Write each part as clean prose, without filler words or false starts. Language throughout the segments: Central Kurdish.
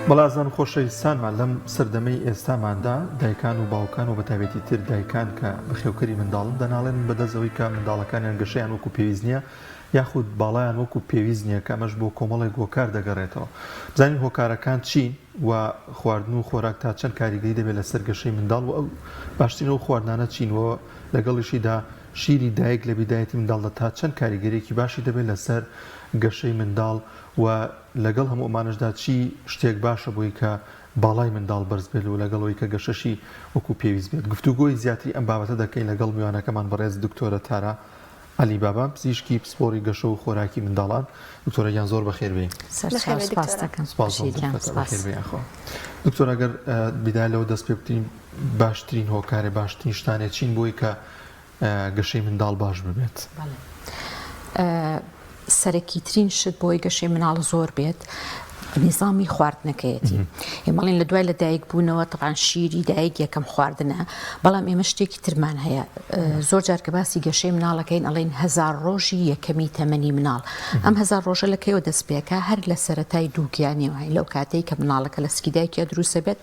بەڵازان خۆشەویستانمان لەم سەردەمەی ئێستاماندا دایکان و باوکان و بەتابەتی تر دایکان کە بەخێوکەری منداڵن دەناڵێن بەدەستەوەی کە منداڵەکانیان گەشەیان وەکو پێویست نییە یاخود باڵایان وەکو پێویست نییە کە ئەمەش بۆ کۆمەڵی هۆکار دەگەڕێتەوە. بزانین هۆکارەکان چین و خواردن و خۆراک تا چەند کاریگەری دەبێت لەسەر گەشەی منداڵ و ئەو باشترینەوە خواردنانە چینەوە لەگەڵیشیدا شیری دایک لە بیدایەتی منداڵدا تا چەند کاریگەریەکی باشی دەبێت لەسەر گەشەی منداڵ و لەگەڵ هەموو ئەمانشدا چی شتێک باشە بۆی کە باڵای منداڵ بەرز بێت و لەگەڵەوەی کە گەشەشی وەکو پێویست بێت. گفتوگۆی زیاتری ئەم بابەتە دەکەین لەگەڵ میوانەکەمان بەڕێز دکتۆرە تارا علی بابا پزیشکی پسپۆری گەشە و خۆراکی منداڵان. دکتۆرە گیان زۆر بەخێربێن. دکتۆر ئەگەر بیدای لەوە دەست پێ بکەین باشترین هۆکارێ باشترین شتانێ چین بۆی کە گەشەی منداڵ باش ببێت؟ سەرەکیترین شت بۆی گەشەی مناڵ زۆر بێت نظامی خواردنەکەیەتی. ئێمەڵین لە دوای لە دایک بوونەوە تەبعاً شیری دایک یەکەم خواردنە، بەڵام ئێمە شتێکی ترمان هەیە. زۆر جار کە باسی گەشەی مناڵەکەین ئەڵێن 1000 ڕۆژی یەکەمی تەمەنی مناڵ. ئەم 1000 ڕۆژە لەکەیەوە دەست پێکە هەر لە سەرەتای دووگیانیەوە لەو کاتەی کە مناڵەکە لە سکی دایکە دروستە بێت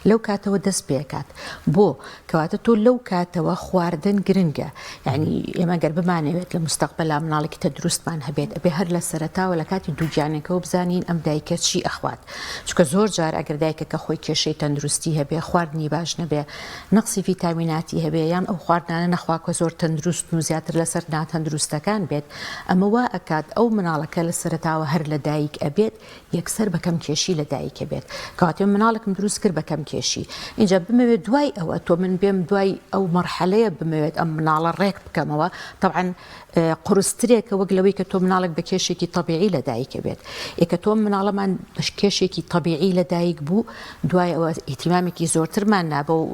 لەو کاتەوە دەست پێکات. بۆ کەواتە تۆ لەو کاتەوە خواردن گرنگە. یعنی ئێمە گەر بمانەوێت لە مستەقبەلا مناڵێکی تە دروستمان هەبێت ئەبێ هەر لە سەرەتاوە لە کاتی دووگیانەکەەوە بزانین ئەم دایکە چی ئەخوات. چکە زۆر جار ئەگەر دایکەکە خۆی کێشەی تەندروستی هەبێ خواردنی باش نەبێ نەقسی ڤیتامیناتی هەبێ یان ئەو خواردانە نەخواکە زۆر تەندروست و زیاتر لەسەر ناتەندروستەکان بێت ئەمە وا ئەکات ئەو مناڵەکە لە سەرەتاوە هەر لە دایک ئەبێت یەکسەر بەکەم کێشی لە دایکە بێت. کەواتە مناڵێکم دروست کرد بەکەم کێشی اینجا بمەوێت دوای ئەوە تۆ من بێم دوای ئەو مەرحەلەیە بمەوێت ئەم مناڵە ڕێک بکەمەوە طبعاً قورسترێکە وەک لەوەی کە تۆ مناڵێک بە کێشێکی طبیعی لە دایکە بێت. ئێکە تۆ مناڵەمان بە کێشێکی طبیعی لە دایک بوو دوای ئەوە ئیتیمامێکی زۆرترمان نابە و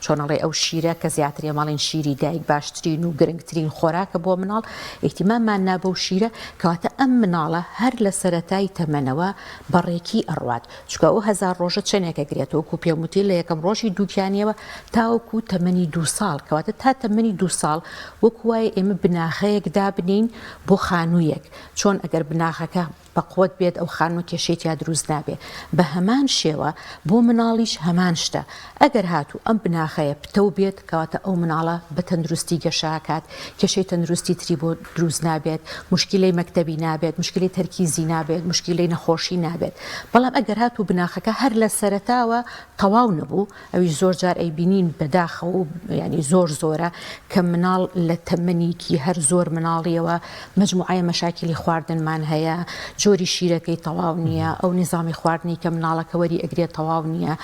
چۆنەڵێ ئەو شیرە کە زیاتر ماڵین شیری دایک باشترین و گرنگترین خۆراکە بۆ مناڵ ئیتیماممان نابە و شیرە کەواتە ئەم مناڵە هەر لە سەرەتای تەمەنەوە بەڕێکی ئەڕوات. چکە ئەو 1000 ڕۆژە چەندێکە گرێت وەکو پێوتی لە یەکەم ڕۆژی دووکیانیەوە تاوەکو تەمەنی 2 ساڵ کەواتە تا تەمەنی 2 ساڵ وەکو وایە ئێمە بناخەیەک دابنین بۆ خانوویەک چۆن ئەگەر بناخەکە بەقوت بێت ئەو خانوو کێشێت یا دروست نابێ بە هەمان شێوە بۆ مناڵیش هەمان شتە. ئەگەر هاتوو ئەم بناخەیە پتە بێت کەواتە ئەو مناڵە بە تەندروستی گەشاکات کێشەی تەندروستی تری بۆ دروست نابێت مشکلەی مەکتەبی نابێت مشکلی تەرکیزی نابێت مشکلەی نەخۆشی نابێت. بەڵام ئەگەر هاتوو بناخەکە هەر لە سەرەتاوە تەواو نەبوو ئەویش زۆر جار ئەی بینین بەداخە و ینی زۆرە کە مناڵ لە تەمەنیکی هەر زۆر مناڵیەوە مەجموعەیە مەشاکلی خواردنمان هەیە جۆری شیرەکەی تەواو نییە ئەو نظامی خواردنی کە مناڵەکە وەری ئەگرێت تەواو نییە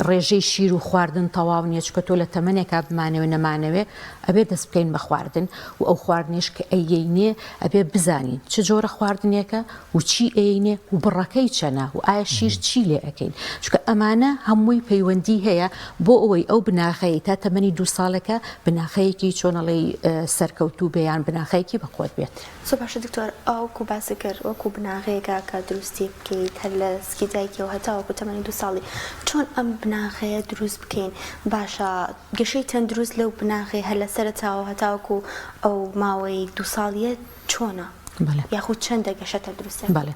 ڕێژەی شیر و خواردن تەواو نییە چکە تۆ لە تەمەنێکا بمانەوە نەمانەوێ ئەبێ دەست بکەین بە خواردن و ئەو خواردنێش کە ئەیینێ ئەبێ بزانین چ جۆرە خواردنێکە و چی ئەینێ و بڕەکەی چەنە و ئایا شیر چی لێ ئەەکەین چکە ئەمانە هەمووی پەیوەندی هەیە بۆ ئەوەی ئەو بناخەی تا تەمەنی 2 ساڵەکە بناخەیەکی چۆنەڵی سەرکەوتوو بێیان بناخەیەکی بەقوت بێت. زۆر باشە دکتۆر ئەوکو باسی کرد وەکو بناغەیەکە کە دروستی بکەیت هەر لە سکی دایکەوە هەتاوەکو تەمەنی 2 ساڵی چۆن ئەم بناغەیە دروست بکەین باشە گەشەی تەندروست لەو بناغی هەر لە سەرەتاوە هەتاوەکو ئەو ماوەی 2 ساڵیە چۆنە یاخود چەندە گەشەتە دروستە؟ بەڵێ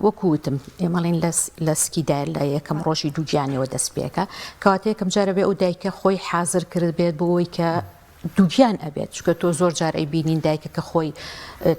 وەکوتم ئێمەڵین لە سکیدا لە یەکەم ڕۆژی دووگیانەوە دەست پێکە کەواتە یەکەم جارە بێ ئەو دایکە خۆی حازر کرد بێت بۆەوەی کە دووگیان ئەبێت چکە تۆ زۆر جار ئەی بینین دایکە کە خۆی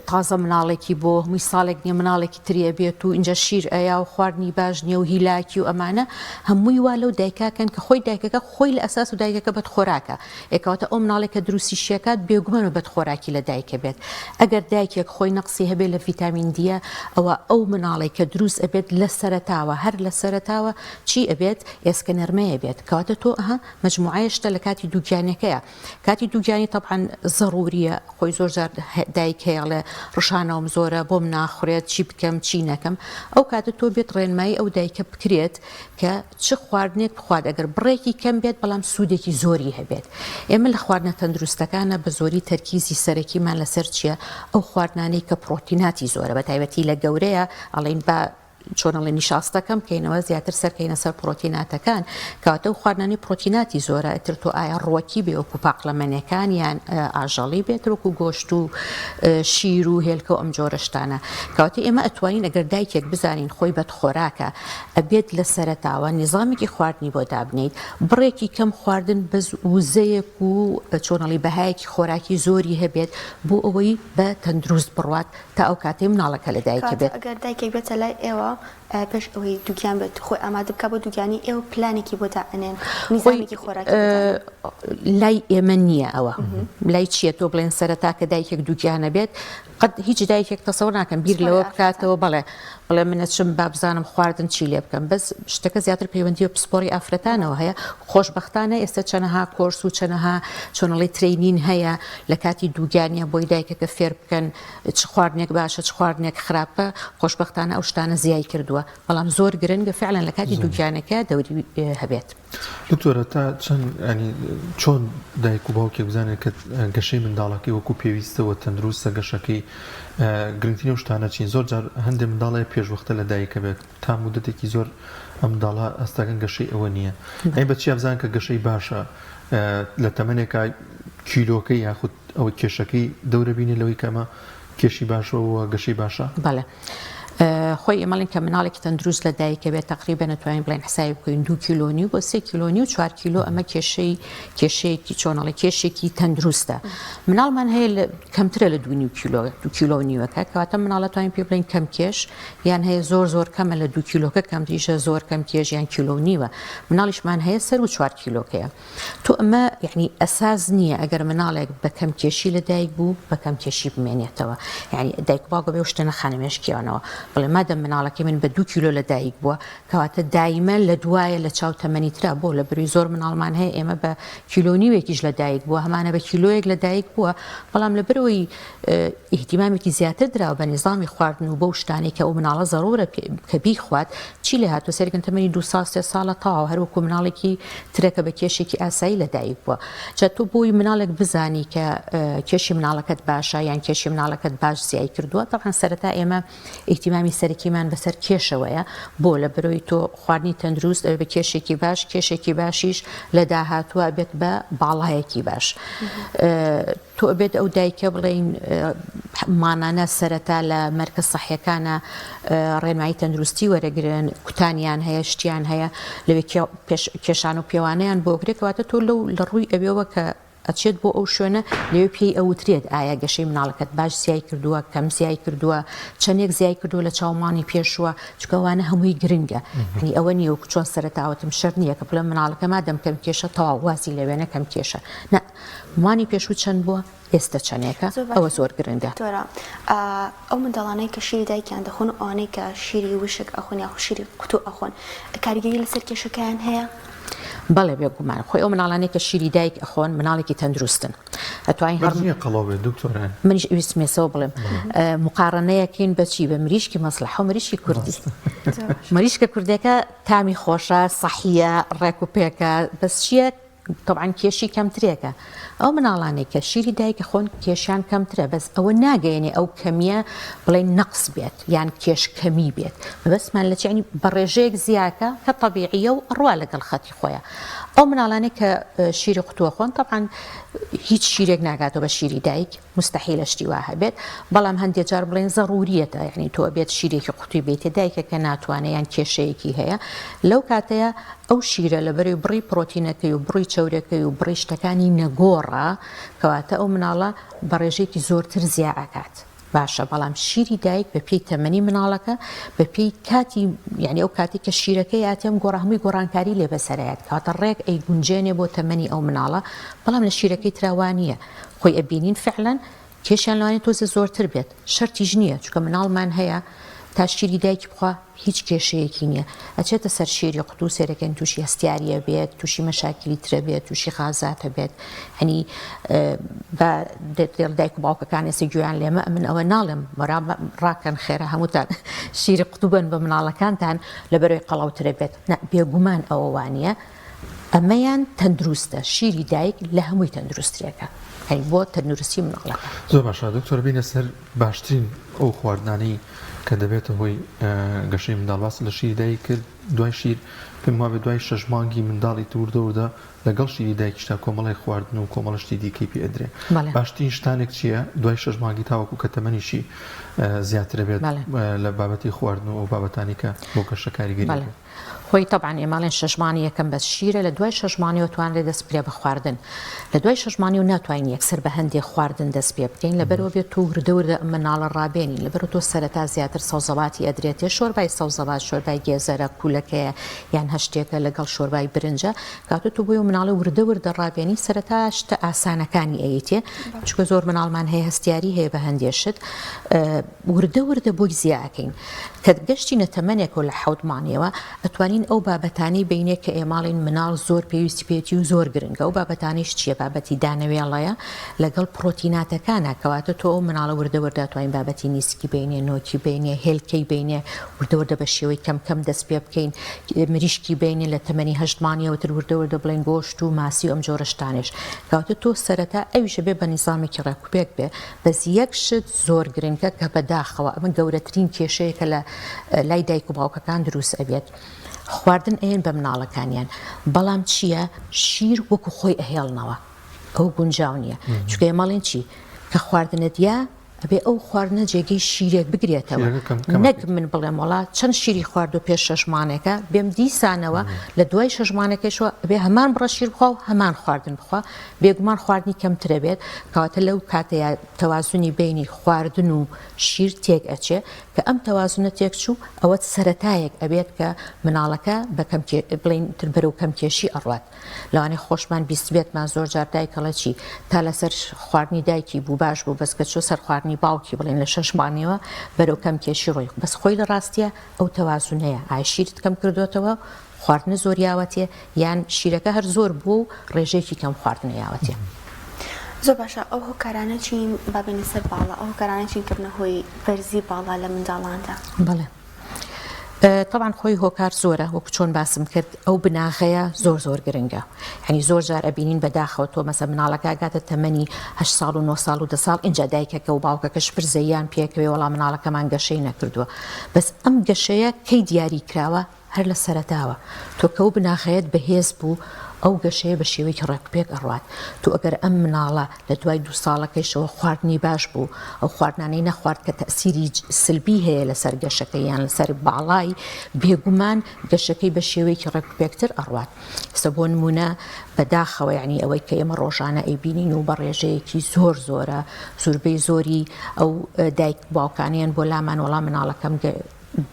تازە مناڵێکی بۆ هەمووی ساڵێک نییە مناڵێکی تریە بێت و اینجا شیر ئەیا و خواردنی باش نییە و هیلاکی و ئەمانە هەمووی وا لەو دایکاکەن کە خۆی دایکەکە خۆی لە ئەساس و دایکەکە بەد خۆراکە ئێکەواتە ئەو مناڵێکە دروستی شێکات بێگومانە بەد خۆراکی لە دایکە بێت. ئەگەر دایکێک خۆی نەقسی هەبێت لە ڤیتامین دیە ئەوە ئەو مناڵێک کە دروست ئەبێت لە سەرەتاوە هەر لە سەرەتاوە چی ئەبێت ئێسکەنەرمەیە بێت کەواتە تۆ مەجموعەیەشتە لە کاتی دووگیانەکەیە کاتی دووگیانی طبعاً ضروریە خۆی زۆر جار دایک هەیە لە ڕشانەوەم زۆرە بۆم ناخورێت چی بکەم چی نەکەم ئەو کاتە تۆ بێت ڕێنمایی ئەو دایکە بکرێت کە چ خواردنێک بخوات ئەگەر بڕێکی کەم بێت بەڵام سوودێکی زۆری هەبێت. ئێمە لە خواردنە تەندروستەکانە بە زۆری تەرکیزی سەرەکیمان لەسەر چییە ئەو خواردنانەی کە پرۆتیناتی زۆرە بە تایبەتی لە گەورەیە ئەڵێن بە چۆنەڵی نیشاستەکەم بکەینەوە زیاتر سەرکەینە سەر پرۆتیناتەکان کەواتە و خواردنانی پرۆتیناتی زۆرە ئەتر تۆ ئایا ڕۆکی بێ وەکو پاقلەمەنیەکان یان ئاژەڵی بێت وەکو گۆشت و شیر و هێلکە و ئەم جۆرە شتانە کەواتە ئێمە ئەتوانین ئەگەر دایکێک بزانین خۆی بەدخۆراکە ئەبێت لە سەرەتاوە نظامێکی خواردنی بۆ دابنیت بڕێکی کەم خواردن بەز وزەیەک و چۆنەڵی بەهایەکی خۆراکی زۆری هەبێت بۆ ئەوەی بە تەندروست بڕوات تا ئەو کاتەی مناڵەکە لە دایکە بێت ئەگەر دایکێک بێتە لای ئێوە پێش ئەوەی دووگیان بێت خۆی ئامادە بکە بۆ دووگیانی ئێوە پلانێکی بۆ دائنێن نیزامێکی خۆراکی لای ئێمە نییە ئەوە لای چیە تۆ بڵێن سەرەتا کە دایکێک دووگیانە بێت قەت هیچ دایکێک تەسەوڕ ناکەم بیر لەوە بکاتەوە بڵێ منەچم با بزانم خواردن چی لێ بکەم بەس شتەکە زیاتر پەیوەندی و پسپۆری ئافرەتانەوە هەیە خۆشبەختانە ئێستا چەنەها کۆرس و چەنەها چۆنەڵی ترینین هەیە لە کاتی دووگیانیە بۆی دایکەکە فێر بکەن چ خواردنێک باشە چ خواردنێک خراپە خۆشبەختانە ئەو شتانە زیای کردووە بەڵام زۆر گرنگە فعلەن لە کاتی دووگیانەکە دەوری هەبێت دکتۆرە تا چەند چۆن دایک و باوکێک بزانێت کە گەشەی منداڵەکەی وەکو پێویستەوە تەندروستە گەشەکەی گرنگترین و شتانە چین زۆر جار هەندێک منداڵی پێشوەختە لە دایکە بێت تا مودەتێکی زۆر ئەم منداڵە ئەستاگەن گەشەی ئەوە نییە ئەی بەچی بزان کە گەشەی باشە لە تەمەنێکە کیلۆکەی یاخود ئەوە کێشەکەی دەورە بینی لەوەی کەمە کێشی باشەوە گەشەی باشە بەڵێ خۆی ئێمەڵین کە مناڵێکی تەندروست لە دایکە بێت تقریبا نتوانین بڵێن حسابی بکەین 2 کیلۆنی بۆ 3 کیلۆنی و 4 کیلۆ ئەمە کێشەیەکی چۆنەڵی کێشێکی تەندروستە مناڵمان هەیە کەمترە لە 2 کیلۆ نیوەکە کەواتە مناڵە توانین پێ بڵین کەم کێش یان هەیە زۆر کەمە لە 2 کیلۆکە کەمتریشە زۆر کەم کێش یان کیلۆ نیوە مناڵیشمان هەیە سەر و 4 کیلۆکەیە تۆ ئەمە یعنی ئەساس نییە ئەگەر مناڵێک بە کەم کێشی لە دایک بوو بە کەم کێشی بمێنێتەوە یعنی دایک باوکە بێ شتە نەخانەمێشکیانەوە بڵێ مادەم مناڵەکەی من بە 2 کیلۆ لە دایک بووە کەواتە دایمە لە دوایە لە چاو تەمەنیترا بۆ لە بروی زۆر مناڵمان هەیە ئێمە بە کیلۆنیوێکیش لە دایک بووە هەمانە بە کیلۆیەک لە دایک بووە بەڵام لە بەرەوەی ئیهتیمامێکی زیاتر درراوە بە نظامی خواردن و بەو شتانی کە ئەو مناڵە زەڕورە کە بیخوات چی لێ هاتووە سەرگەن تەمەنی 2 ساڵ 3 ساڵە تاوە هەروەکو مناڵێکی ترەکە بە کێشێکی ئاسایی لە دایک بووە جا تۆ بۆی مناڵێک بزانی کە کێشی مناڵەکەت باشە یان کێشی مناڵەکەت باش زیای کردووە تەڵقان سەرەتا ئێمە ئیهتیمامی سەرەکیمان بەسەر کێشەوەیە بۆ لە بەرەوەی تۆ خواردنی تەندروست ئەوێ بە کێشێکی باش کێشێکی باشیش لە داهاتووە بێت بە باڵایەکی باش تۆ بێت ئەو دایکە بڵێن مانانە سەرەتا لە مەرکەز سەحیەکانە ڕێنمایی تەندروستی وەرەگرن کوتانیان هەیە شتیان هەیە لەوێ کێشان و پێوانەیان بۆ گرێکەواتە تۆ لە ڕووی ئەوێەوە کە ئەچێت بۆ ئەو شوێنە لێو پێی ئەوترێت ئایا گەشەی مناڵەکەت باش زیای کردووە کەم زیای کردووە چەندێک زیای کردووە لە چاومانی پێشووە چکەوانە هەمووی گرنگە نی ئەوە نیە و چۆن سەرەتاوەتم شەر نییە کە بڵێ مناڵەکە مادەم کەم کێشە تەواو واسی لەوێنە کەم کێشە نە مانی پێشوو چەند بووە ئێستا چەندێکە ئەوە زۆر گرنگە ئەو منداڵانەی کە شیری دایکیان دەخۆن و ئەوانەی کە شیری وشک ئەخۆن یا شیری قوتو ئەخۆن کاریگەری لەسەر کێشەکەیان هەیە بەڵێ بێگومان خۆی ئەو مناڵانەی کە شیری دایک ئەخۆن مناڵێکی تەندروستن ئەتوانین قەڵاوێ دکتۆران منیش ویستمێسەوە بڵێم مقارنەیەکین بەچی بە مریشکی مەسلحە و مریشکی کوردی مریشکە کوردەکە تامی خۆشە سەحیە ڕێک و پێکە بەس چیە طبعاً کێشی کەمترێکە ئەو مناڵانەی کە شیری دایکە خۆن کێشیان کەمترە بەس ئەوە ناگەیەنێ ئەو کەمیە بڵێن نەقس بێت یان کێش کەمی بێت بەبەسمان لە چینی بە ڕێژەیەک زیاکە کە طبیعیە و ڕوا لەگەڵ خەتی خۆیە ئەو مناڵانەی کە شیری قوتووە خۆن طبعاً هیچ شیرێک ناگاتەوە بە شیری دایک مستحیلە شتی وا هەبێت بەڵام هەندێک جار بڵێن زەڕوریەتە یعنی تۆ بێت شیرێکی قوتوی بێتێ دایکەکە ناتوانێت یان کێشەیەکی هەیە لەو کاتەیە ئەو شیرە لە بەرەوەی بڕی پرۆتینەکەی و بڕی چەورەکەی و بڕی شتەکانی نەگۆڕە کەواتە ئەو مناڵە بە ڕێژێکی زۆرتر زیاد ئەکات باشە بەڵام شیری دایک بە پێی تەمەنی مناڵەکە بە پێی کاتی یعنی ئەو کاتی کە شیرەکەی هاتێم گۆڕە هەمووی گۆڕانکاری لێ بەسەرایەت کاتە ڕێک ئەی گونجێنێ بۆ تەمەنی ئەو مناڵە بەڵام لە شیرەکەی تراوانیە خۆی ئەبینین فعلەن کێشیان لەوانێت تۆزە زۆرتر بێت شەرتیش نییە چونکە مناڵمان هەیە تا شیری دایکی بخوا هیچ کێشەیەکی نییە ئەچێتە سەر شیری قوتو سێرەکەن تووشی هەستیاریە بێت تووشی مەشاکلی ترە بێت تووشی خازاتە بێت هەنی بە دایک و باوکەکان ئێستا گویان لێمە من ئەوە ناڵم ڕاکەن خێرە هەمووتان شیری قوتو بن بە مناڵەکانتان لەبەرەوەی قەڵاوترە بێت بێگومان ئەوە وانە ئەمەیان تەندروستە شیری دایک لە هەمووی تەندروستیەکە هەی بۆ تەندروستی مناڵەکە. زۆر باشە دکتۆر بینە سەر باشترین ئەو خواردنانەی کە دەبێتە هۆی گەشەی منداڵ باس لە شیری دایک کرد دوای شیر پێم وابێت دوای 6 مانگی منداڵی تووردەوردە لەگەڵ شیری دایکیشتا کۆمەڵی خواردن و کۆمەڵشتی دیکەی پێ ئەدرێ باشترین شتانێک چییە دوای 6 مانگی تاوەکو کە تەمەنیشی زیاترە بێت لە بابەتی خواردن و بابەتانی کە بۆ گەشە کاریگەری خۆی طبعاً ئێماڵێن 6 مانگی یەکەم بەس شیرە لە دوای 6 مانگیەوە توانرێت دەست پێ بە خواردن لە دوای 6 مانگی و ناتوانین یەکسەر بە هەندێک خواردن دەست پێ بکەین لەبەرەوە بێت تۆ وردەوردە ئەم مناڵە ڕابێنین لەبەرەوە تۆ سەرەتا زیاتر سەوزەڵاتی ئەدرێتێ شۆربای سەوزەڵات شۆربای گێزەرە کوولەکەیە یان هەشتێکە لەگەڵ شۆربای برنجە کاتۆ تۆ بۆی و مناڵە وردەوردە ڕابێنی سەرەتا شتە ئاسانەکانی ئەیتێ چونکە زۆر مناڵمان هەیە هەستیاری هەیە بە هەندێشت وردەوردە بۆی زیاکەین کە گەشتی نەتەمەنێک و لە 7 مانگیەوە ئەتوانین ئەو بابەتانی بینێ کە ئێماڵین مناڵ زۆر پێویستی پێێتی و زۆر گرنگە و بابەتانیش چییە بابەتی دانەوێڵەیە لەگەڵ پرۆتیناتەکانە کەواتە تۆ ئەو مناڵە وردەوردە توانین بابەتی نیسکی بینێ نۆکی بینێ هێلکەی بینێ وردەوردە بە شێوەی کەم کەم دەست پێ بکەین مریشکی بینێ لە تەمەنی 8 مانگیەوەتر وردەوردە بڵێن گۆشت و ماسی و ئەم جۆرە شتانش کەواتە تۆ سەرەتا ئەویشە بێ بە نیزامێکی ڕێکوپێک بێ بەس یەک شت زۆر گرنگە کە بەداخەوە ئەمە گەورەترین کێشەیەکە لە لای دایک و باوکەکان دروست ئەبێت خواردن ئەیەن بە مناڵەکانیان بەڵام چییە شیر وەکو خۆی ئەهێڵنەوە ئەو گونجاو نییە چکە ئێمەڵێن چی کە خواردنت یا ئەبێ ئەو خواردنە جێگەی شیرێک بگرێتەوە نەک من بڵێم وڵات چەند شیری خواردو پێش 6 مانگێکە بێم دیسانەوە لە دوای 6 مانگێکەشەوە بێ هەمان بڕە شیر بخوا و هەمان خواردن بخوا بێگومان خواردنی کەمترە بێت کەواتە لەو کاتەیە تەوازنی بینی خواردن و شیر تێک ئەچێ کە ئەم تەوازنە تێک چوو ئەوە سەرەتایەک ئەبێت کە مناڵەکە بڵین تر بەرەو کەم کێشی ئەڕوات لەوانەیە خۆشمان بیست بێتمان زۆر جار دایکەڵە چی تا لەسەر خواردنی دایکی بوو باش بوو بەس کە چۆ سەر خواردنی باوکی بڵێن لە 6 مانگیەوە بەرەو کەم کێشی ڕۆی بەس خۆی لە ڕاستیە ئەو تەوازنەیە ئایا شیرت کەم کردوێتەوە خواردنە زۆر یاوەتێ یان شیرەکە هەر زۆر بوو و ڕێژەیەکی کەم خواردنە یاوەتێ زۆر باشە ئەو هۆکارانە چین بابێنە سەر باڵا ئەو هۆکارانە چین کردنە هۆی بەرزی باڵا لە منداڵاندا بەڵێ طبعا خۆی هۆکار زۆرە وەکو چۆن باسم کرد ئەو بناغەیە زۆر گرنگە ینی زۆر جار ئەبینین بەداخەوە تۆ مەسە مناڵەکە گاتە تەمەنی 8 ساڵ و 9 ساڵ و 10 ساڵ اینجا دایکەکە و باوکەکەش پرزەیان پێکەوێ وەڵام مناڵەکەمان گەشەی نەکردووە بەس ئەم گەشەیە کەی دیاری کراوە هەر لە سەرەتاوە تۆ کە ئەو بناغەیەت بەهێز بوو ئەو گەشەیە بە شێوەیەکی ڕێکپێک ئەڕوات تو ئەگەر ئەم مناڵە لە دوای 2 ساڵەکەیشەوە خواردنی باش بوو ئەو خواردنانەی نەخوارد کە تەسیری سلبی هەیە لەسەر گەشەکەی یان لەسەر باڵای بێگومان گەشەکەی بە شێوەیەکی ڕێکپێکتر ئەڕوات ئێستا بۆ نمونە بەداخەوە یعنی ئەوەی کە ئێمە ڕۆژانە ئەیبینین و بە ڕێژەیەکی زۆرە زۆربەی زۆری ئەو دایک باوکانیان بۆ لامان وەڵام مناڵەکەم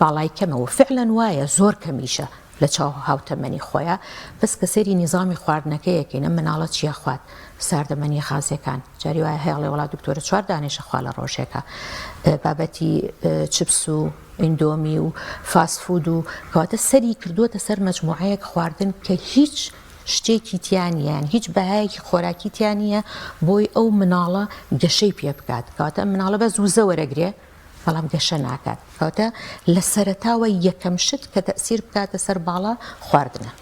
باڵای کەمەوە فعلەن وایە زۆر کەمیشە لە چاو هاوتەمەنی خۆیە بەس کە سەیری نیزامی خواردنەکەیەکەین ئەم مناڵە چیە خوات ساردەمەنی خازیەکان جاری وایە هەیەڵێ وڵات دکتۆرە 4 دانێشە خوا لە ڕۆژێکە بابەتی چپس و ئیندۆمی و فاسفود و کەواتە سەری کردووەتە سەر مەجموعەیەک خواردن کە هیچ شتێکی تیانیان هیچ بەهایەکی خۆراکی تیانە بۆی ئەو مناڵە گەشەی پێ بکات کەواتە مناڵە بە زووزە وەرەگرێ بەڵام گەشە ناکات کەواتە لە سەرەتاوە یەکەم شت کە تەسیر بکاتە سەر باڵا خواردنە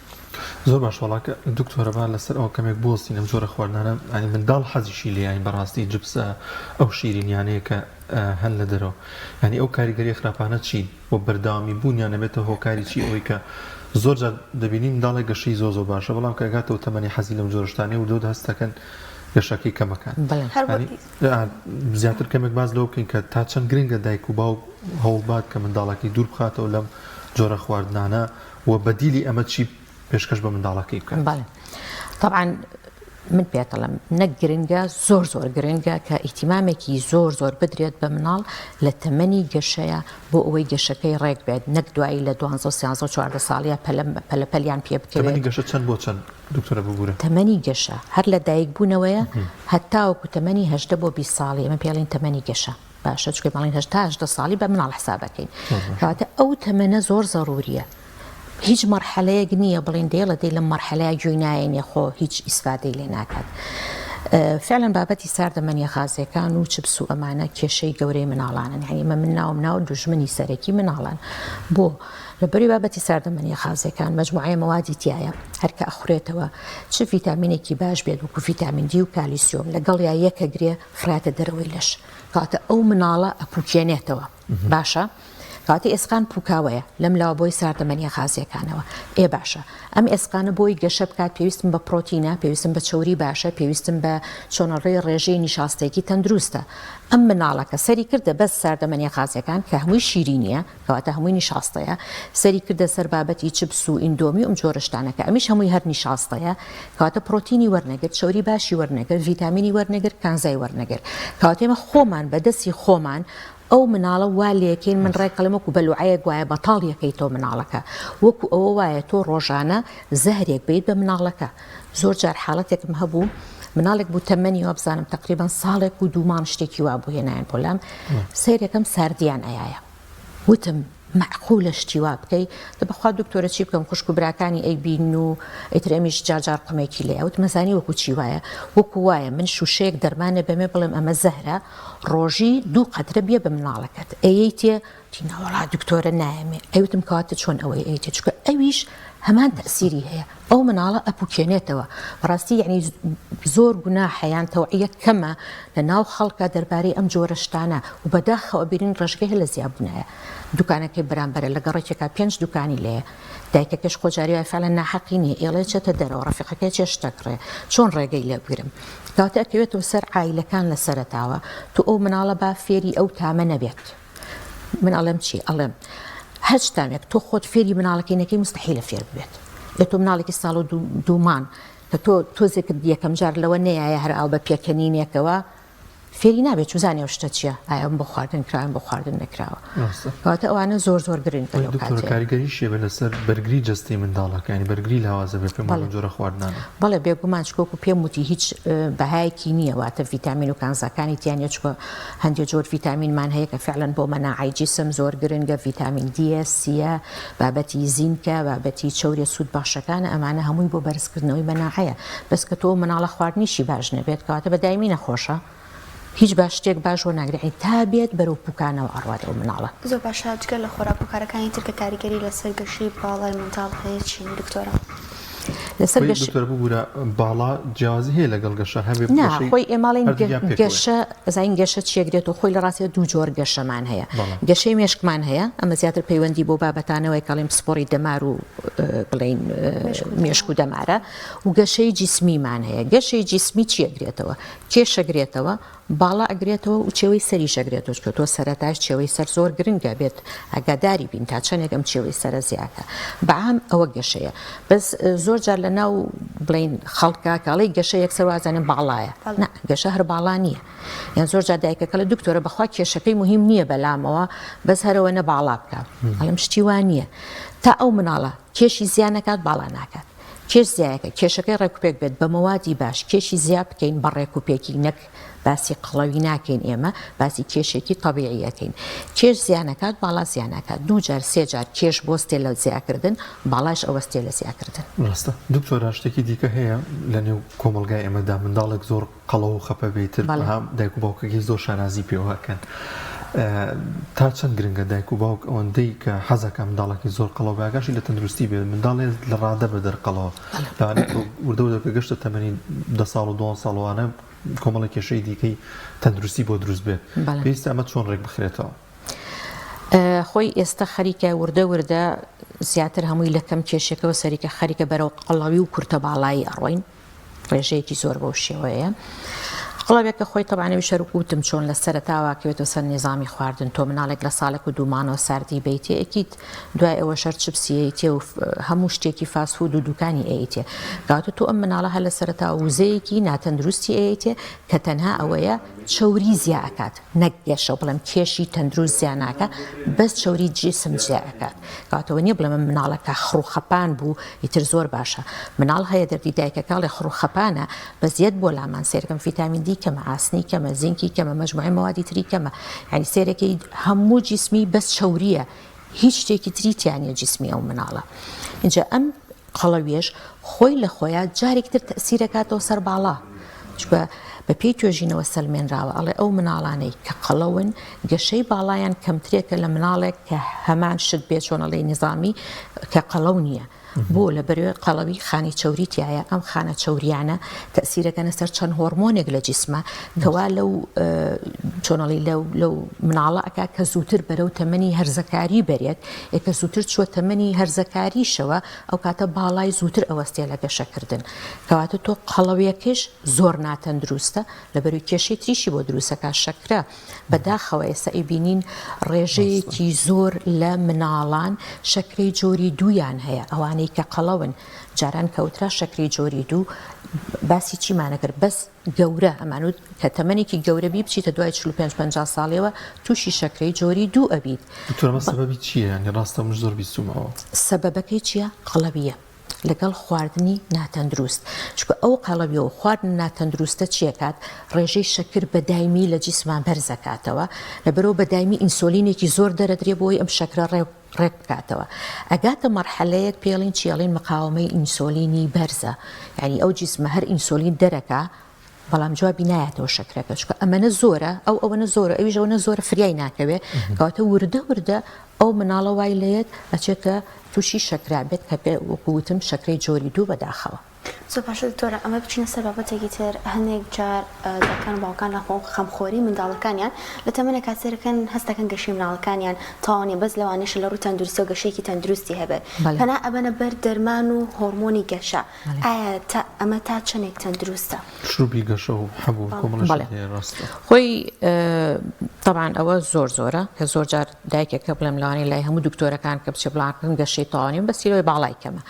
زۆر باش وڵاکە دکتۆرەبا لەسەر ئەو کەمێک بۆستین ئەم جۆرە خواردنانە ئەنی منداڵ حەزیشی لێیان بەڕاستی جبسە ئەو شیرینیانەیە کە هەن لە دەرەوە ینی ئەو کاریگەری خراپانە چین بۆ بەرداوامی بوونیان نەبێتە هۆکاری چی ئەوەی کە زۆر جار دەبینیم منداڵێک گەشەی زۆر باشە بەڵام کە گاتەوە تەمەنی حەزی لەم جۆرە شتانەی و دۆ هەستەکەن گەشەکەی کەمەکان زیاتر کەمێک باز لەوە بکەین کە تا چەند گرنگە دایک و باو هەوڵبات کە منداڵەکەی دوور بخاتەوە لەم جۆرە خواردنانە و بەدیلی ئەمە چی پێشکەش بە منداڵەکەی بکەن طبعا من پێتەڵم نەک گرنگە زۆر گرنگە کە ئیتیمامێکی زۆر بدرێت بە مناڵ لە تەمەنی گەشەیە بۆ ئەوەی گەشەکەی ڕێک بێت نەک دوایی لە 12 ساڵیە پەلەپەلیان پێ بکەوێت تەمەنی گەشە چەند بۆ چەند دکتۆرە ببوورە تەمەنی گەشە هەر لە دایک بوونەوەیە هەتاوەکو تەمەنی 18 بۆ 20 ساڵی ئەمە پێڵین تەمەنی گەشە باشە چکە باڵین 18 ساڵی بە مناڵ حسابەکەین کەواتە ئەو تەمەنە زۆر ضروریە هیچ مەرحەلەیەک نییە بڵین دێڵە دەی لە مەرحەلەیە گوێی نایەنێ خۆ هیچ ئیسفادەی لێ ناکات فعلا بابەتی ساردەمەنی خازیەکان و چپس و ئەمانە کێشەی گەورەی مناڵانن هەیمە من ناوم ناو دوژمنی سەرەکی مناڵان بۆ لە بەری بابەتی ساردەمەنی خازەکان مەجموعەیە مەوادی تایە هەرکە ئەخورێتەوە چ ڤیتامینێکی باش بێت وەکو ڤیتامین دی و کالیسیۆم لەگەڵ یا یەکە گرێ خراتە دەرەوەی لەش کاتە ئەو مناڵە ئەپوکێنێتەوە باشە کاتی ئێسقان پوکاوەیە لەم لاوە بۆی ساردەمەنی خازیەکانەوە باشە ئەم ئێسقانە بۆی گەشە بکات پێویستم بە پرۆتینە پێویستم بە چوری باشە پێویستم بە چۆنەڕێی ڕێژەی نیشاستێکی تەندروستە ئەم مناڵەکە سەری کردە بەس ساردەمەنی خازیەکان کە هەمووی شیرینیە کەواتە هەمووی نیشاستەیە سەری کردە سەر بابەتی چپس و ئیندۆمی و ئەم جۆرەشتانەکە ئەمیش هەمووی هەر نیشاستەیە کەواتە پرۆتینی وەرنەگرت چوری باشی وەرنەگرت ڤیتامینی وەرنەگرت کانزای وەرنەگرت کەواتە ئێمە خۆمان بەدەستی خۆمان ئەو مناڵە وا لێکین من ڕێکەڵم وەکو بەلوعەیە گوایە بەتاڵ یەکەیتەوە مناڵەکە وەکو ئەوە وایە تۆ ڕۆژانە زەهرێک بیت بە مناڵەکە زۆر جار حاڵەتێکم هەبوو مناڵێک بوو تەمەنیەوە بزانم تقریبان ساڵێک و دوومان شتێکی وا بوو هێنایان بۆلام سیرەکەم ساردیان ئەیایە وتم معقولە شتی وا بکەی دەبخوا دکتۆرە چی بکەم خوشک و براکانی ئەی بین و ئەیترێمیش جارجار قمێکی لێ ئەوت مەزانی وەکو چی وایە وەکو وایە من شوشەیەک دەرمانە بەمێ بڵێم ئەمە زەهرە ڕۆژی 2 قەترە بێ بە مناڵەکەت ئەیەی تێ تیناوەڵا دکتۆرە نایەمێ ئەوتم کاتە چۆن ئەوەی ئەیتێ چکە ئەویش هەمان تەسیری هەیە ئەو مناڵە ئەپوکێنێتەوە بەڕاستی یعنی زۆر گوناحەیان تەوعیە کەمە لە ناو خەڵکە دەربارەی ئەم جۆرە شتانە و بەداخەوە بینین ڕێژگەی لە زیاببوونایە دوکانەکەی بەرامبەرە لە گەڕێکێکا 5 دوکانی لێە دایکەکەش خۆجاری وای فعلا ناحەقی نییە ئێڵێ چێتە دەرەوە ڕەفیقەکەی چێشتەکڕێ چۆن ڕێگەی لێ بگرم کاتە ئەکەوێتەوە سەر عایلەکان لە سەرتاوە تو ئەو مناڵە با فێری ئەو تامە نەبێت من ئەڵێم چی ئەڵێم هەر شتامێک تۆ خۆت فێری مناڵەکەینەکەی مستحیلە فێر بێت لە تۆ مناڵێکی ساڵ و دوومان کە تۆ تۆزێکت یەکەم جار لەوە نەیە هەر ئاو بە پێکەنینێکەوە فێری نابێت چوزانێ شتە چییە ئایا بۆ خواردن کراون بۆ خواردن نەکراوە کەواتە ئەوانە زۆر زۆر گرنگ کاریگەری شێبە لەسەر بەرگری جستی منداڵەکانی بەرگری لاوازە بێ پێم جۆرە خواردنانە بەڵێ بێگومان چکۆک و پێم وتی هیچ بەهایەکی نییە واتە ڤیتامین و کانزەکانی تیانە چکە هەندێک جۆر ڤیتامینمان هەیە کە فعلەن بۆ مەناعی جیسم زۆر گرنگە ڤیتامین دیە سیە بابەتی زینکە بابەتی چەوری سوود باشەکانە ئەمانە هەمووی بۆ بەرزکردنەوەی مەناعەیە بەس کە تۆ مناڵە خواردنیشی باش نەبێت کەواتە بەدایمی نەخۆشە هیچ باش شتێک باش وە ناگرێت تا بێت بەرەو پوکانەوە ئەڕوات ئەو مناڵە زۆر باشە جگە لە خۆراک و کارەکانی ترکە کاریگەری لەسەر گەشەی باڵای منداڵ هەیە چین دکتۆرە لەسەر دکتۆر ببوورە باڵا جیازی هەیە لەگەڵ گەشە هەبێ خۆی ئێماڵین گەشە زین گەشە چیەگرێت و خۆی لە ڕاستە دوو جۆر گەشەمان هەیە گەشەی مێشکمان هەیە ئەمە زیاتر پەیوەندی بۆ بابەتانەوەی کاڵیم سپۆری دەمار و بڵین مێشک و دەمارە و گەشەی جیسمیمان هەیە گەشەی جیسمی چیەگرێتەوە کێشەگرێتەوە باڵا ئەگرێتەوە و چێوەی سەری شەگرێتەوە کە تۆ سەرەتاش چێوەی سەر زۆر گرنگە بێت ئەگاداری بین تا چەندێکم چێوەی سەرە زیاکە بەعام ئەوە گەشەیە بەس زۆر جار لە ناو بڵین خەڵکا کاڵی گەشە یەکسەر وازانم باڵایە گەشە هەر باڵا نییە یان زۆر جار دایکەکە لە دکتۆرە بەخوا کێشەکەی مهم نییە بەلامەوە بەس هەرەوە نە باڵا بکە ئەڵم شتی وان نییە تا ئەو مناڵە کێشی زیانەکات باڵا ناکات کێش زیایەکە کێشەکەی ڕێکوپێک بێت بە مەوادی باش کێشی زیاد بکەین بە ڕێکوپێکی نەک باسی قڵەوی ناکەین ئێمە باسی کێشێکی تەبیعیەکەین کێش زیانەکات باڵا زیانەکات 2 جار 3 جار کێش بۆ ستێ لە زیاکردن باڵاش ئەوە ستێ لە زیاکردن ڕاستە دکتۆرە شتێکی دیکە هەیە لە نێو کۆمەلگای ئێمەدا منداڵێک زۆر قەڵە و خەپە بێتتر دایک و باوکەکەی زۆر شانازی پێوەکەن تا چەند گرنگە دایک و باوک ئەوەندەی کە حەزەکە منداڵێکی زۆر قەڵەو باگاشی لە تەندروستی بێت منداڵێ لە ڕادە بە دەرقەڵەوە وردەوردەکە گەشتە تەمەنی 10 ساڵ و 2 ساڵوانە کۆمەڵی کێشەی دیکەی تەندروستی بۆ دروست بێت پێویستە ئەمە چۆن ڕێک بخرێتەوە خۆی ئێستا خەریکە وردە زیاتر هەمووی لە کەم کێشێکەوە سەریکە خەریکە بەرەو قەڵاوی و کورتە باڵایی ئەڕۆین ڕێژەیەکی زۆر بەو شێوەیە قڵەوێکە خۆی تەبانەوی شەرکوتم چۆن لە سەرتاواکەوێتەوە سەر نظامی خواردن تۆ مناڵێک لە ساڵێک و دوومانەوە ساردی بیتێ ئەکیت دوای ئەوە شەر چپسیەیتێ و هەموو شتێکی فاسفود و دوکانی ئەیتێ کاتە تۆ ئەم مناڵە هە لە سەرتا وزەیەکی ناتەندروستی ئەیتێ کە تەنها ئەوەیە چەوری زیاکات نەک گەشە بڵم کێشی تەندروست زیاناکە بەس چەوری جسم زیاکات کاتەوە نییە بڵێمە مناڵەکە خڕوخەپان بوو ئیتر زۆر باشە مناڵ هەیە دەردی دایکەکەڵێ خڕوخەپانە بەزیەت بۆ لامان سێرکەم ڤیتامین دی کەمە ئاسنی کەمە زینکی کەمە مەجموعەی مەوادی تری کەمە یعنی سێرەکەی هەموو جسمی بەس چەوریە هیچ شتێکی تریتیانە جسمی ئەو مناڵە اینجا ئەم قەڵەویش خۆی لە خۆیان جارێکتر تەسیرەکاتەوە سەر باڵا چکە بە پێی توێژینەوە سەلمێنراوە ئەڵێ ئەو مناڵانەی کە قەڵەون گەشەی باڵایان کەمترێکە لە مناڵێک کە هەمان شت بێت چۆنەڵی نظامی کە قەڵەو نییە. بۆ لە بەروێ قەڵەوی خانی چەوریتیایە ئەم خانە چەوریانە تەسیرەکەنە سەر چەند هۆرمۆنێک لە جیسمە کەوا لەو چۆنەڵی لەو مناڵە ئەکا کە زووتر بەرەو تەمەنی هەرزەکاری بێت کە زووتر چوە تەمەنی هەرزەکاریشەوە ئەو کاتە باڵای زووتر ئەوەستێ لە گەشەکردن کەواتە تۆ قەڵەویەکەش زۆر ناتەندروستە لە بەروی کێشەی تریشی بۆ دروستەکە شەکرە بەداخەوە ئێستا ئیبینین ڕێژەیەکی زۆر لە مناڵان شەکرەی جۆری دوویان هەیە ئەوانەی کە قەڵەون جاران کەوترا شەکری جۆری دوو باسی چیمانەکرد بەس گەورە ئەمانوت کە تەمەنێکی گەورە بی بچیتە دوای 45-50 ساڵەوە تووشی شەکرەی جۆری دوو ئەبیت. سەبەبی چییە؟ ڕاستە مش زۆر بیستمەوە. سەبەبەکەی چییە؟ قەڵەویە لەگەڵ خواردنی ناتەندروست چکە ئەو قەڵەویەوە خواردن ناتەندروستە چیەکات ڕێژەی شەکر بەدایمی لە جیسمان بەرزەکاتەوە لەبەرەوە بەدایمی ئینسۆلینێکی زۆر دەرەدرێ بۆی ئەم شەکرە ڕێک بکاتەوە ئەگاتە مەرحەلەیەک پێڵین چیاڵین مقاومەی ئینسۆلینی بەرزە یعنی ئەو جیسمە هەر ئینسۆلین دەرەکە بەڵام جوابی نایەتەوە شەکرەکە چکە ئەمەنە زۆرە ئەوەنە زۆرە ئەویش ئەوەنە زۆرە فریای ناکەوێت کەواتە وردە ئەو مناڵە وای لێت ئەچێتە تووشی شەکرا بێت کە پێ وەکووتم شەکرەی جۆری دوو بەداخەوە. زۆر باشە دکتۆرە ئەمە بچینە سەر بابەتێکی تر هەندێک جار دەکەن باوکان لە خەمخۆری منداڵەکانیان لە تەمەنە کاتێرەکەن هەستەکەن گەشەی مناڵەکانیان تاوانێ بەس لەوانەیە لە ڕوو تەندروستی و گەشەیەکی تەندروستی هەبێت پەنا ئەبەنە بەر دەرمان و هۆرمۆنی گەشە ئایا ئەمە تا چەندێک تەندروستە؟ شروعی گەشە و هەبوو کۆمەڵەشی ڕاستە خۆی طبعاً ئەوە زۆرە کە زۆر جار دایکێکە بڵێم لەوانەیە لای هەموو دکتۆرەکان کە بچێ بڵاکن گەشەی تاوانیم بەسیرەوەی باڵای کەمە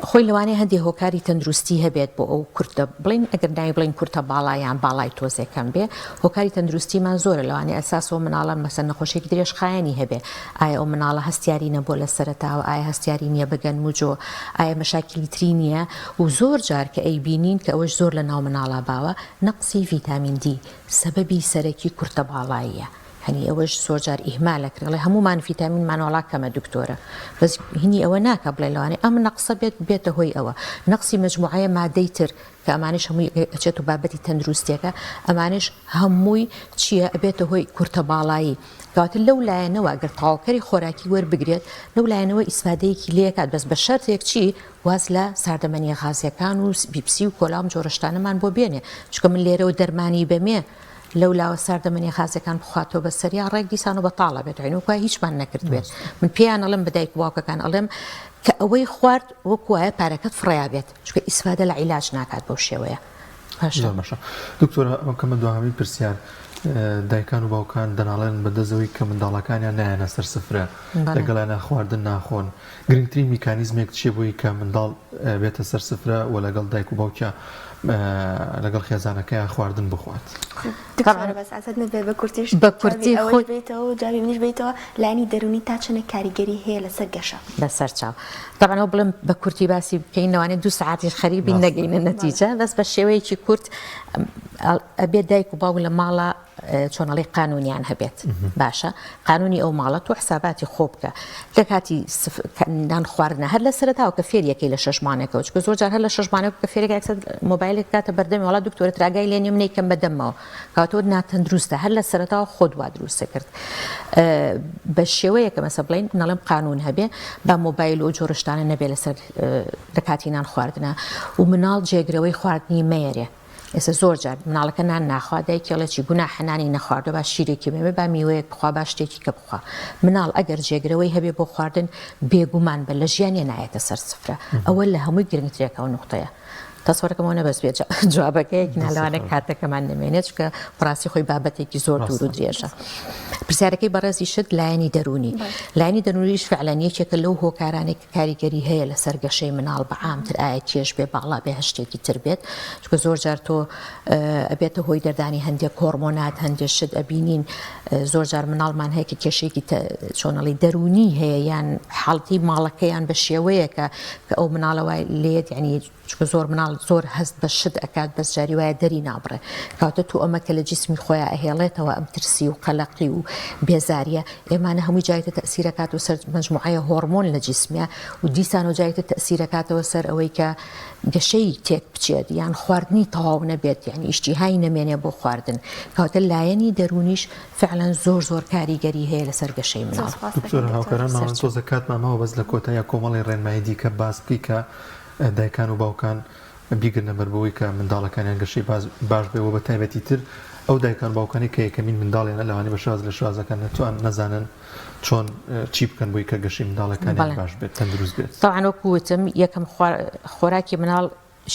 خۆی لەوانەیە هەندی هۆکاری تەندروستی هەبێت بۆ ئەو کورتە بڵین ئەگەر ناوی بڵین کورتە باڵایان باڵای تۆزێکەم بێ هۆکاری تەندروستیمان زۆرە لەوانەیە ئەساسەوە مناڵان مەسەن نەخۆشێکی درێژخایەنی هەبێ ئایا ئەو مناڵە هەستیاری نەبووە لە سەرەتاوە ئایا هەستیاری نییە بەگەن موجۆ ئایا مەشاکلی تری نییە و زۆر جار کە ئەی بینین کە ئەوەش زۆر لە ناو مناڵە باوە نەقسی ڤیتامین دی سەبەبی سەرەکی کورتە باڵاییە هەنی ئەوەش زۆر جار ئیهمالەکرێڵێ هەمومان ڤیتامینمان وڵا کەمە دکتۆرە بەس هینی ئەوە ناکە بڵێ لەوانەیە ئەم نەقسە بێتە هۆی ئەوە نەقسی مەجموعەیە مادەی تر کە ئەمانش هەمووی ئەچێت و بابەتی تەندروستیەکە ئەمانش هەمووی چییە ئەبێتە هۆی کورتە باڵایی کەواتە لەو لایەنەوە گەر تاواکەری خۆراکی وەربگرێت لەو لایەنەوە ئیسفادەیەکی لێکات بەس بە شەرتێک چی واز لە ساردەمەنیە غازیەکان و بیپسی و کۆلام جۆرەشتانەمان بۆ بێنێ چکە من لێرەوە دەرمانی بەمێ لەو لاوە ساردەمەنی خازەکان بخواتەوە بە سەریا ڕێک دیسان و بەتاڵە بێت عینوکە هیچمان نەکردوێت من پێیان ئەڵم بەدایک باوکەکان ئەڵێم کە ئەوەی خوارد وەکوایە پارەکەت فڕیا بێت چکە ئیسفادە لە عیلاج ناکات بەو شێوەیە. دکتۆرە ئەمە دوهامی پرسیار دایکان و باوکان دەناڵێن بەدەستەوەی کە منداڵەکانیان نایەنە سەر سفرە لەگەڵانە خواردن ناخۆن گرنگترین میکانیزمێک چیە بۆی کە منداڵ بێتە سەر سفرە و لەگەڵ دایک و باوکە لەگەڵ خێزانەکەی خواردن بخوات بە کورتی خۆی بێتەوە و جاوی منیش بێتەوە لانی دەرونی تا چەنە کاریگەری هەیە لەسەر گەشە لەسەر چاو تاوانەوە بڵم بە کورتی باسی بکەین لەوانێت 2 ساعتیش خەریبی نەگەینە نەتیجە بەس بە شێوەیەکی کورت ئەبێت دایک و باو لە ماڵە چۆنەڵی قانونیان هەبێت باشە قانونی ئەو ماڵەت و حساباتی خۆ بکە لە کاتی نان خواردنە هەر لە سەرەتاوە کە فێریەکەی لە شەشمانێکەوە چکە زۆر جار هەر لە شەشمانێک کە فێرێک مۆبایلێک کاتە بەردەمی وڵات دکتۆرە تراگای لێنی منەی کەم بەدەمەوە کاتۆ ناتەندروستە هەر لە سەرەتاوە خۆت وا دروستە کرد بە شێوەیە کە مەسە بڵین نەڵێم قانون هەبێ با مۆبایل و جۆرەشتانە نەبێ لەسەر لە کاتی نان خواردنە و مناڵ جێگرەوەی خواردنی مەیەرێ ئێستا زۆر جار مناڵەکە نان ناخوا دایکێڵێکی گوناحەنانی نەخواردە با شیرێکی بێمێ با میوەیەک بخوا با شتێکی کە بخوا مناڵ ئەگەر جێگرەوەی هەبێ بۆ خواردن بێگومان بە لە ژیانێ نایەتە سەر سفرە ئەوە لە هەمووی گرنگترێکەوە نقطەیە تەسوەرەکەمەوە نەبەست بێت جوابەکەیەک نالوانە کاتەکەمان نمێنێت چکە بڕاستی خۆی بابەتێکی زۆر دوور و درێژە پرسیارەکەی بەڕێزی شت لایەنی دەرونی لایەنی دەرونیش فعلەن یەکێکە لەو هۆکارانێک کاریگەری هەیە لەسەر گەشەی مناڵ بە عامتر ئایا کێش بێ باڵا بێ هەشتێکی تر بێت چکە زۆر جار تۆ ئەبێتە هۆی دەردانی هەندێک هۆرمۆنات هەندێک شت ئەبینین زۆر جار مناڵمان هەیە کە کێشێکی چۆنەڵی دەرونی هەیە یان حاڵتی ماڵەکەیان بە شێوەیەکە کە ئەو مناڵەوەی لێت یعنی چکە زۆر مناڵ مناڵ زۆر هەست بە شت ئەکات بەس جاری وایە دەری نابڕێ کاتە تو ئەمە کە لە جسمی خۆیان ئەهێڵێتەوە ئەم ترسی و قەلەقی و بێزاریە ئێمانە هەمووی جایتە تەسیرەکات و سەر مجموعەیە هۆرمۆن لە جسمیە و دیسان و جایتە تەسیرەکاتەوە سەر ئەوەی کە گەشەی تێک بچێت یان خواردنی تەواو نەبێت یعنی ئیشتیهای نەمێنێ بۆ خواردن کاتە لایەنی دەرونیش فعلا زۆر کاریگەری هەیە لەسەر گەشەی مناڵ. دکتۆر هاوکارانمان تۆزە کاتمامەوە بەس لە کۆتایە کۆمەڵی ڕێنمایی دیکە باس بکەی کە دایکان و باوکان بیگرنە بەربەوەی کە منداڵەکانیان گەشەی باش بێەوە بە تایبەتی تر ئەو دایکان باوکانی کە یەکەمین منداڵێنە لەوانی بە شاز لە شازەکان نەتوان نەزانن چۆن چی بکەن بۆی کە گەشەی منداڵەکانیان باش بێت تەندروست بێت. تەواو وەکو وتم یەکەم خۆراکی مناڵ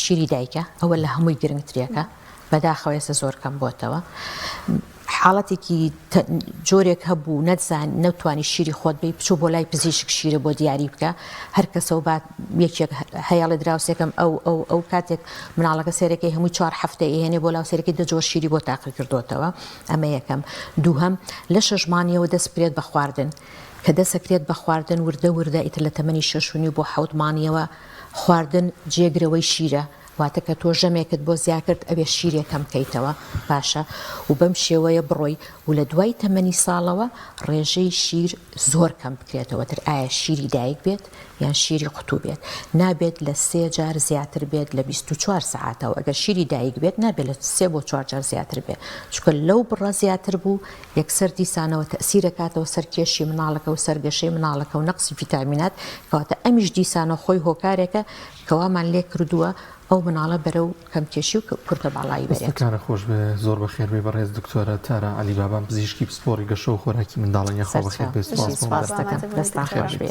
شیری دایکە ئەوە لە هەمووی گرنگترێکە بەداخەوە ئێستا زۆر کەم بۆتەوە حاڵەتێکی جۆرێک هەبوو نەتوانی شیری خۆت بی بچوو بۆ لای پزیشک شیرە بۆ دیاری بکە هەر کەسە و بعد یەکێک هەیەڵی دراوسێکم ئەو کاتێک مناڵەکە سێرەکەی هەمووی 4 هەفتە ئێنێ بۆ لاو سێرەکەی دەجۆر شیری بۆ تاقی کردوتەوە ئەمە یەکەم دووهەم لە 6 مانگەوە دەست پرێت بە خواردن کە دەسەکرێت بە خواردن وردە ئیتر لە تەمەنی 6 بۆ 7 مانگەوە خواردن جێگرەوەی شیرە واتە کە تۆ ژەمێکت بۆ زیاد کرد ئەوێ شیرێکەم بکەیتەوە باشە و بەم شێوەیە بڕۆی و لە دوای تەمەنی ساڵەوە ڕێژەی شیر زۆر کەم بکرێتەوە تر ئایا شیری دایک بێت یان شیری قوتو بێت نابێت لە 3 جار زیاتر بێت لە 24 ساعتەوە ئەگەر شیری دایک بێت نابێت لە 3 بۆ 4 جار زیاتر بێت چونکە لەو بڕە زیاتر بوو یەکسەر دیسانەوە تەسیرەکاتەوە سەر کێشی مناڵەکە و سەرگەشەی مناڵەکە و نەقسی ڤیتامینات کەواتە ئەمیش دیسانە خۆی هۆکارێکە کەوامان لێ کردووە ئەو مناڵە بەرەو کەمکێشی و کورتە باڵایی بێت. کارە خۆش بێ زۆر بەخێر بێ بەڕێز دکتۆرە تارە عەلی بابان پزیشکی پسپۆڕی گەشە و خۆراکی منداڵان یەخوا بەخێر بێ. سپاس دەکەم دەستان خۆش بێ.